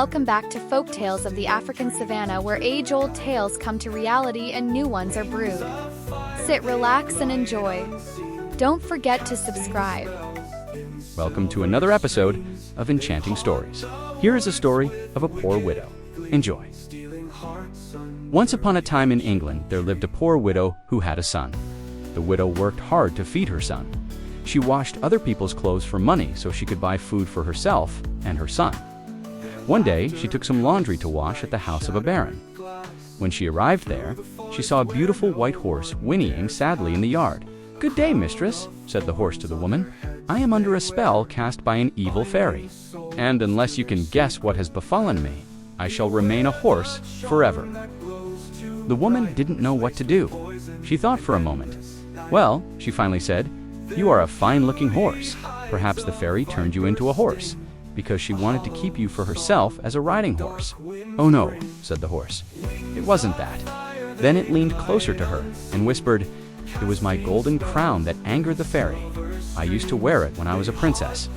Welcome back to Folk Tales of the African Savannah, where age-old tales come to reality and new ones are brewed. Sit, relax, and enjoy. Don't forget to subscribe. Welcome to another episode of Enchanting Stories. Here is a story of a poor widow. Enjoy. Once upon a time in England, there lived a poor widow who had a son. The widow worked hard to feed her son. She washed other people's clothes for money so she could buy food for herself and her son. One day, she took some laundry to wash at the house of a baron. When she arrived there, she saw a beautiful white horse whinnying sadly in the yard. "Good day, mistress," said the horse to the woman. "I am under a spell cast by an evil fairy, and unless you can guess what has befallen me, I shall remain a horse forever." The woman didn't know what to do. She thought for a moment. "Well," she finally said, "you are a fine-looking horse. Perhaps the fairy turned you into a horse, because she wanted to keep you for herself as a riding horse." "Oh no," said the horse. "It wasn't that." Then it leaned closer to her and whispered, "It was my golden crown that angered the fairy. I used to wear it when I was a princess.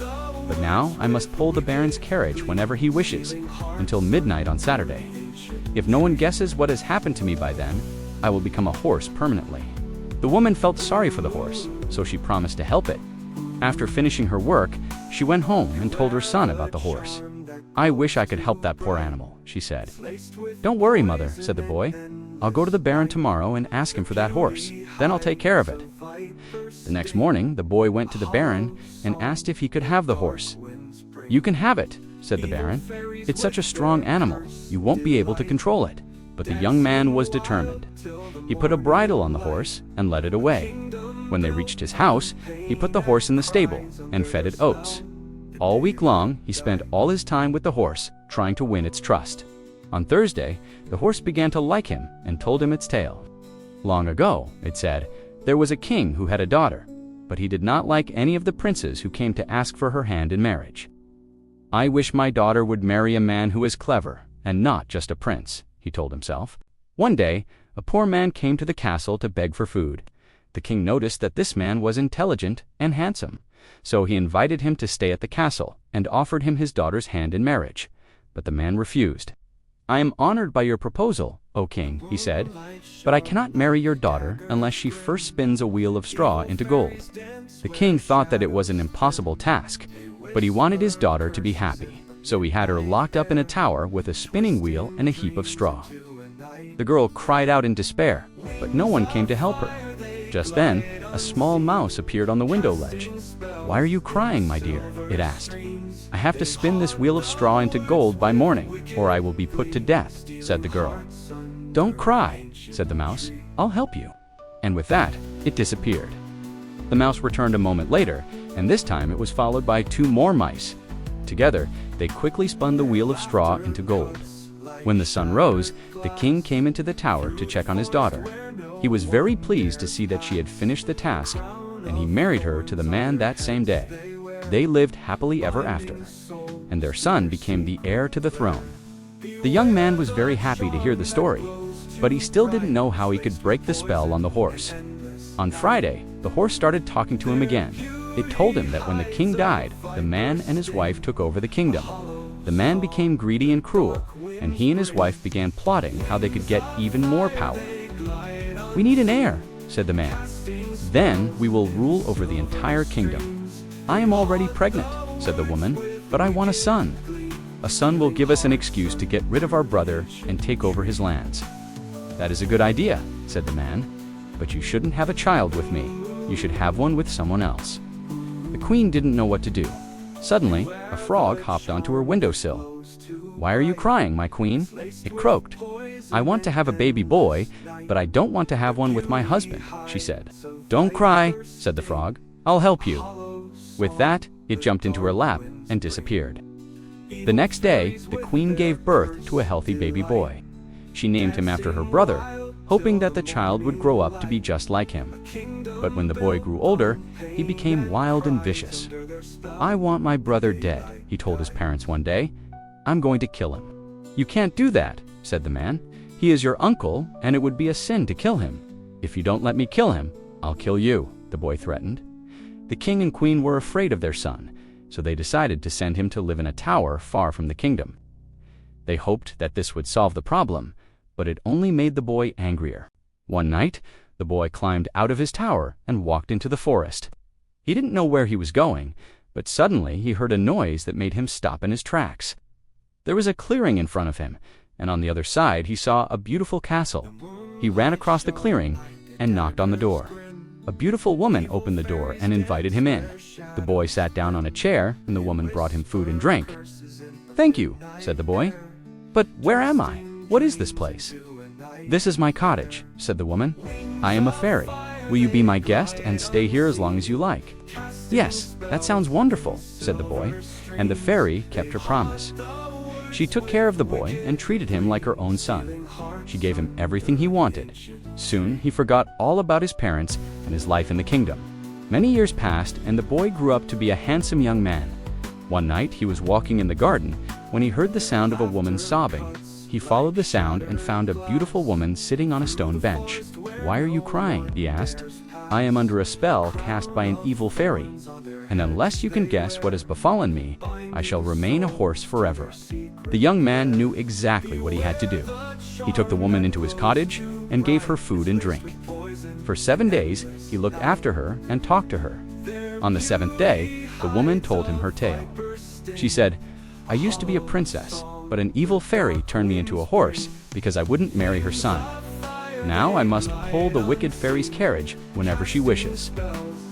But now I must pull the baron's carriage whenever he wishes, until midnight on Saturday. If no one guesses what has happened to me by then, I will become a horse permanently." The woman felt sorry for the horse, so she promised to help it. After finishing her work, she went home and told her son about the horse. "I wish I could help that poor animal," she said. "Don't worry, mother," said the boy. "I'll go to the baron tomorrow and ask him for that horse. Then I'll take care of it." The next morning, the boy went to the baron and asked if he could have the horse. "You can have it," said the baron. "It's such a strong animal, you won't be able to control it." But the young man was determined. He put a bridle on the horse and led it away. When they reached his house, he put the horse in the stable and fed it oats. All week long, he spent all his time with the horse, trying to win its trust. On Thursday, the horse began to like him and told him its tale. "Long ago," it said, "there was a king who had a daughter, but he did not like any of the princes who came to ask for her hand in marriage. I wish my daughter would marry a man who is clever, and not just a prince," he told himself. One day, a poor man came to the castle to beg for food. The king noticed that this man was intelligent and handsome, so he invited him to stay at the castle and offered him his daughter's hand in marriage. But the man refused. "I am honored by your proposal, O king," he said, "but I cannot marry your daughter unless she first spins a wheel of straw into gold." The king thought that it was an impossible task, but he wanted his daughter to be happy, so he had her locked up in a tower with a spinning wheel and a heap of straw. The girl cried out in despair, but no one came to help her. Just then, a small mouse appeared on the window ledge. "Why are you crying, my dear?" it asked. "I have to spin this wheel of straw into gold by morning, or I will be put to death," said the girl. "Don't cry," said the mouse. "I'll help you." And with that, it disappeared. The mouse returned a moment later, and this time it was followed by 2 more mice. Together, they quickly spun the wheel of straw into gold. When the sun rose, the king came into the tower to check on his daughter. He was very pleased to see that she had finished the task, and he married her to the man that same day. They lived happily ever after, and their son became the heir to the throne. The young man was very happy to hear the story, but he still didn't know how he could break the spell on the horse. On Friday, the horse started talking to him again. It told him that when the king died, the man and his wife took over the kingdom. The man became greedy and cruel, and he and his wife began plotting how they could get even more power. "We need an heir," said the man. "Then we will rule over the entire kingdom." "I am already pregnant," said the woman, "but I want a son. A son will give us an excuse to get rid of our brother and take over his lands." "That is a good idea," said the man, "but you shouldn't have a child with me. You should have one with someone else." The queen didn't know what to do. Suddenly, a frog hopped onto her windowsill. "Why are you crying, my queen?" it croaked. "I want to have a baby boy, but I don't want to have one with my husband," she said. "Don't cry," said the frog. "I'll help you." With that, it jumped into her lap and disappeared. The next day, the queen gave birth to a healthy baby boy. She named him after her brother, hoping that the child would grow up to be just like him. But when the boy grew older, he became wild and vicious. "I want my brother dead," he told his parents one day. "I'm going to kill him." "You can't do that," said the man. "He is your uncle, and it would be a sin to kill him." "If you don't let me kill him, I'll kill you," the boy threatened. The king and queen were afraid of their son, so they decided to send him to live in a tower far from the kingdom. They hoped that this would solve the problem, but it only made the boy angrier. One night, the boy climbed out of his tower and walked into the forest. He didn't know where he was going, but suddenly he heard a noise that made him stop in his tracks. There was a clearing in front of him, and on the other side he saw a beautiful castle. He ran across the clearing and knocked on the door. A beautiful woman opened the door and invited him in. The boy sat down on a chair, and the woman brought him food and drink. "Thank you," said the boy. "But where am I? What is this place?" "This is my cottage," said the woman. "I am a fairy. Will you be my guest and stay here as long as you like?" "Yes, that sounds wonderful," said the boy, and the fairy kept her promise. She took care of the boy and treated him like her own son. She gave him everything he wanted. Soon he forgot all about his parents and his life in the kingdom. Many years passed, and the boy grew up to be a handsome young man. One night he was walking in the garden when he heard the sound of a woman sobbing. He followed the sound and found a beautiful woman sitting on a stone bench. "Why are you crying?" he asked. "I am under a spell cast by an evil fairy, and unless you can guess what has befallen me, I shall remain a horse forever." The young man knew exactly what he had to do. He took the woman into his cottage and gave her food and drink. For 7 days, he looked after her and talked to her. On the 7th day, the woman told him her tale. She said, "I used to be a princess, but an evil fairy turned me into a horse because I wouldn't marry her son. Now I must pull the wicked fairy's carriage whenever she wishes.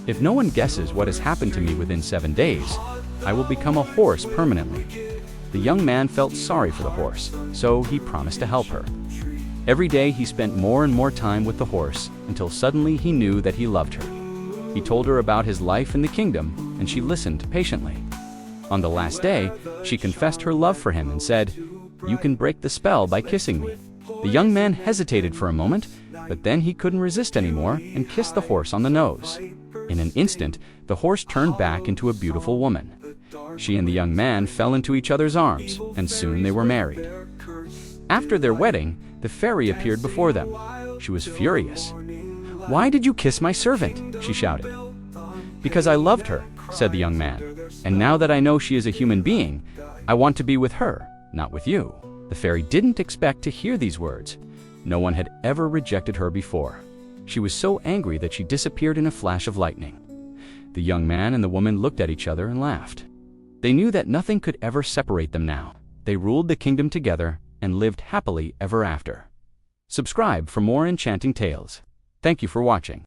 If no one guesses what has happened to me within 7 days, I will become a horse permanently." The young man felt sorry for the horse, so he promised to help her. Every day he spent more and more time with the horse until suddenly he knew that he loved her. He told her about his life in the kingdom, and she listened patiently. On the last day, she confessed her love for him and said, "You can break the spell by kissing me." The young man hesitated for a moment, but then he couldn't resist anymore and kissed the horse on the nose. In an instant, the horse turned back into a beautiful woman. She and the young man fell into each other's arms, and soon they were married. After their wedding, the fairy appeared before them. She was furious. "Why did you kiss my servant?" she shouted. "Because I loved her," said the young man, "and now that I know she is a human being, I want to be with her, not with you." The fairy didn't expect to hear these words. No one had ever rejected her before. She was so angry that she disappeared in a flash of lightning. The young man and the woman looked at each other and laughed. They knew that nothing could ever separate them now. They ruled the kingdom together and lived happily ever after. Subscribe for more enchanting tales. Thank you for watching.